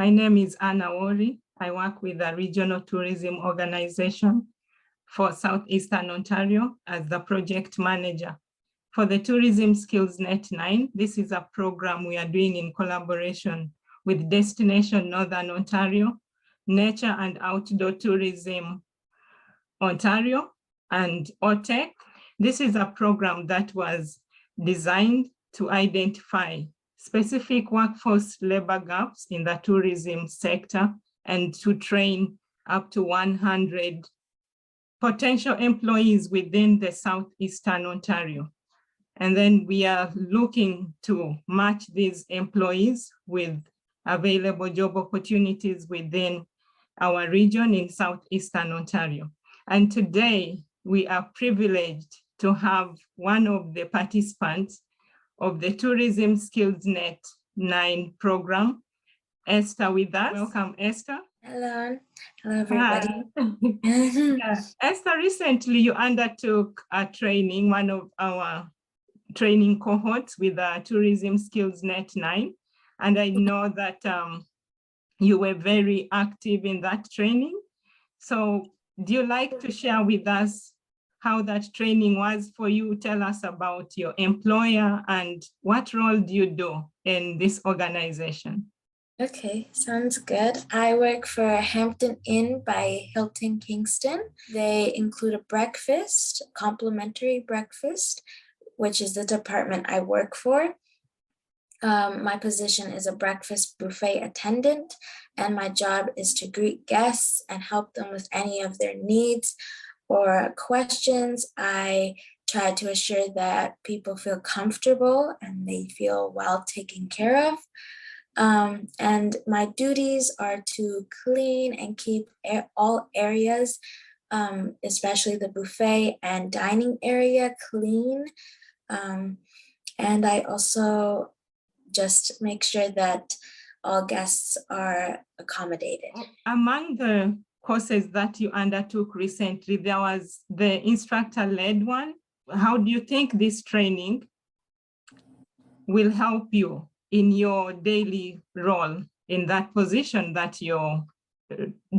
My name is Anne Awori. I work with a regional tourism organization for Southeastern Ontario as the project manager. For the Tourism SkillsNet 9, this is a program we are doing in collaboration with Destination Northern Ontario, Nature and Outdoor Tourism Ontario, and OTEC. This is a program that was designed to identify specific workforce labor gaps in the tourism sector and to train up to 100 potential employees within the Southeastern Ontario. And then we are looking to match these employees with available job opportunities within our region in Southeastern Ontario. And today we are privileged to have one of the participants of the Tourism SkillsNet 9 program, Esther, with us. Welcome, Esther. Hello. Hello, everybody. Esther, recently you undertook a training, one of our training cohorts with the Tourism SkillsNet 9. And I know that you were very active in that training. So do you like to share with us how that training was for you? Tell us about your employer and what role do you do in this organization? Okay, sounds good. I work for Hampton Inn by Hilton, Kingston. They include a breakfast, complimentary breakfast, which is the department I work for. My position is a breakfast buffet attendant, and my job is to greet guests and help them with any of their needs or questions. I try to assure that people feel comfortable and they feel well taken care of. And my duties are to clean and keep all areas, especially the buffet and dining area, clean. And I also just make sure that all guests are accommodated. Among the courses that you undertook recently, there was the instructor-led one. How do you think this training will help you in your daily role in that position that you're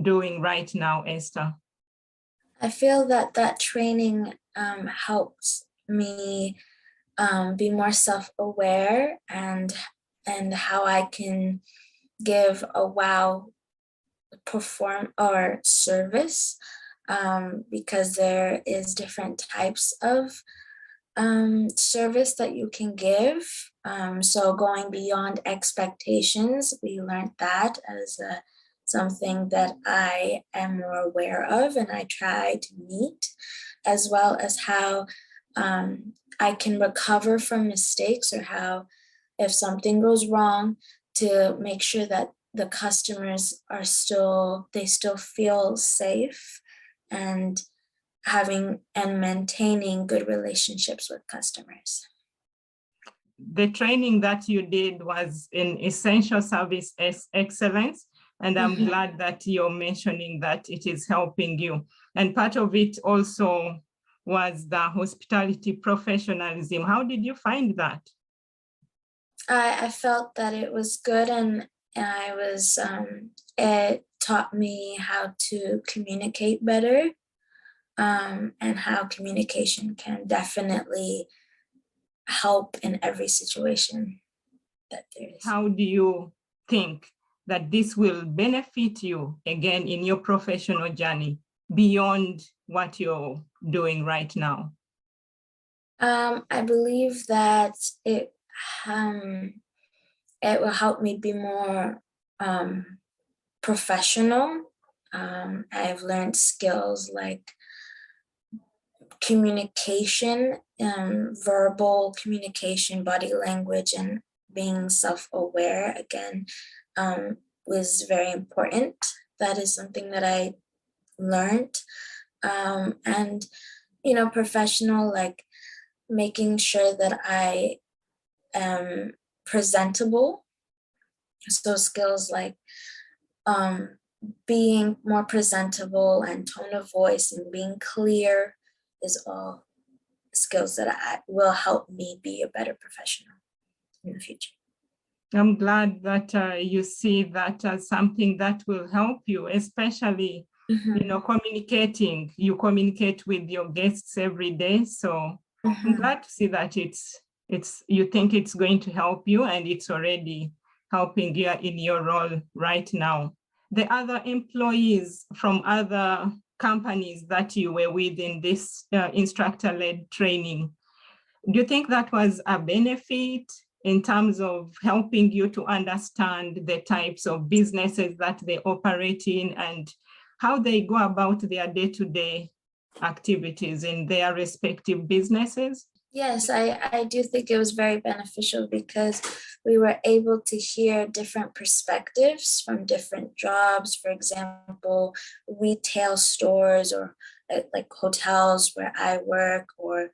doing right now, Esther? I feel that that training helps me be more self-aware and how I can give a wow perform or service, because there is different types of service that you can give. So going beyond expectations, we learned that as something that I am more aware of and I try to meet, as well as how I can recover from mistakes, or how if something goes wrong, to make sure that the customers are still feel safe and having and maintaining good relationships with customers. The training that you did was in essential service excellence, and I'm glad that you're mentioning that it is helping you. And part of it also was the hospitality professionalism. How did you find that? I felt that it was good, and it taught me how to communicate better, and how communication can definitely help in every situation that there is. How do you think that this will benefit you again in your professional journey beyond what you're doing right now? I believe that it will help me be more professional. I've learned skills like communication, verbal communication, body language, and being self-aware again was very important. That is something that I learned. And, professional, like making sure that I am presentable. So skills like being more presentable and tone of voice and being clear is all skills that will help me be a better professional in the future. I'm glad that you see that as something that will help you, especially, you know, communicating. You communicate with your guests every day. So I'm glad to see that you think it's going to help you, and it's already helping you in your role right now. The other employees from other companies that you were with in this instructor-led training, do you think that was a benefit in terms of helping you to understand the types of businesses that they operate in and how they go about their day-to-day activities in their respective businesses? Yes, I do think it was very beneficial because we were able to hear different perspectives from different jobs. For example, retail stores or like hotels where I work, or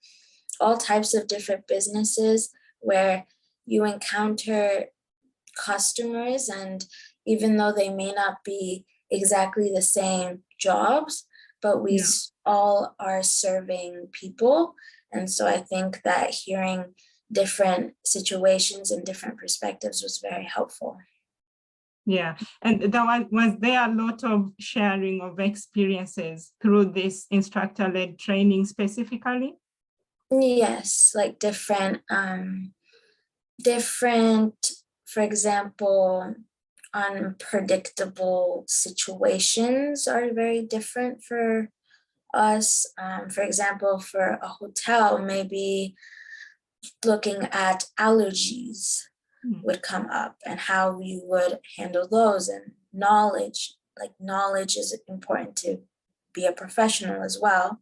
all types of different businesses where you encounter customers, and even though they may not be exactly the same jobs, but we all are serving people. And so I think that hearing different situations and different perspectives was very helpful. Yeah, and was there a lot of sharing of experiences through this instructor-led training specifically? Yes, like different, for example, unpredictable situations are very different for us. For example, for a hotel, maybe looking at allergies would come up and how you would handle those, and knowledge is important to be a professional as well.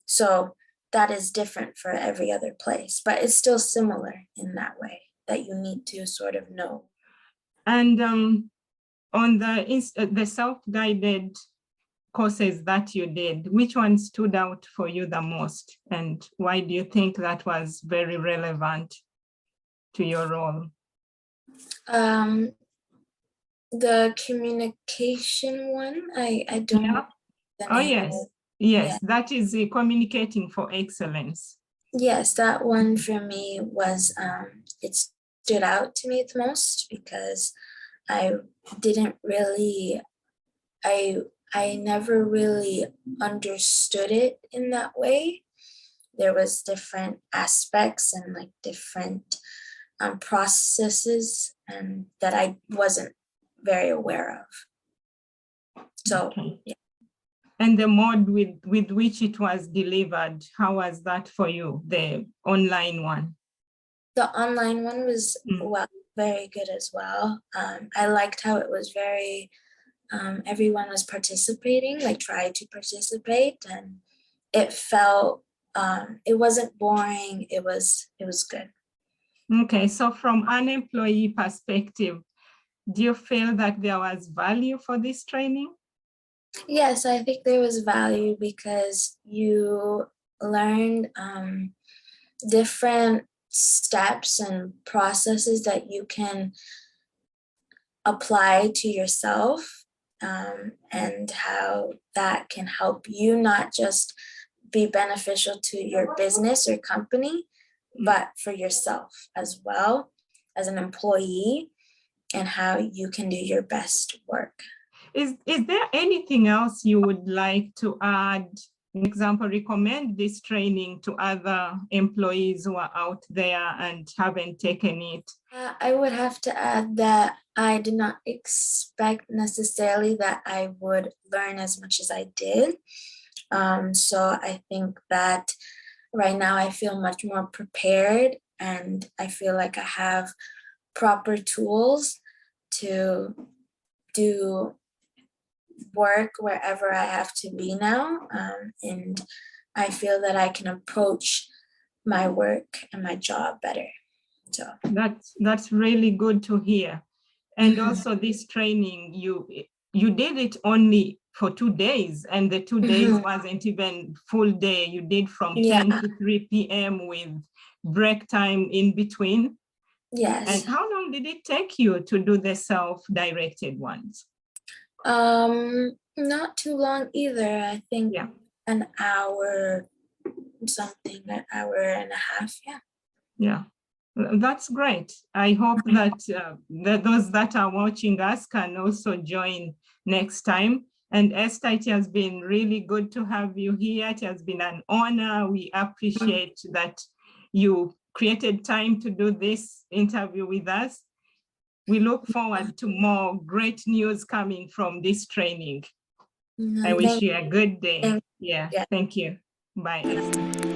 So that is different for every other place, but it's still similar in that way that you need to sort of know. And on the self-guided courses that you did, which one stood out for you the most? And why do you think that was very relevant to your role? The communication one, I don't know the name. Yes. Yes, that is communicating for excellence. Yes, that one for me was, it stood out to me the most because I never really understood it in that way. There was different aspects and like different processes and that I wasn't very aware of. So, yeah. And the mode with which it was delivered, how was that for you, the online one? The online one was very good as well. I liked how it was very, everyone was participating, like tried to participate, and it felt, it wasn't boring, it was good. Okay, so from an employee perspective, do you feel that there was value for this training? Yes, I think there was value because you learned different steps and processes that you can apply to yourself, and how that can help you not just be beneficial to your business or company, but for yourself as well as an employee, and how you can do your best work. Is there anything else you would like to add? For example, recommend this training to other employees who are out there and haven't taken it? I would have to add that I did not expect necessarily that I would learn as much as I did. So I think that right now I feel much more prepared, and I feel like I have proper tools to do work wherever I have to be now. And I feel that I can approach my work and my job better. So that's really good to hear. And also this training, you did it only for 2 days, and the 2 days wasn't even full day. You did from 10 to 3 p.m. with break time in between. Yes. And how long did it take you to do the self-directed ones? Not too long either. I think an hour something, an hour and a half. Yeah. Yeah. That's great. I hope that, that those that are watching us can also join next time. And Esther, it has been really good to have you here. It has been an honor. We appreciate that you created time to do this interview with us. We look forward to more great news coming from this training. I wish you a good day. Yeah, thank you. Bye, Esther.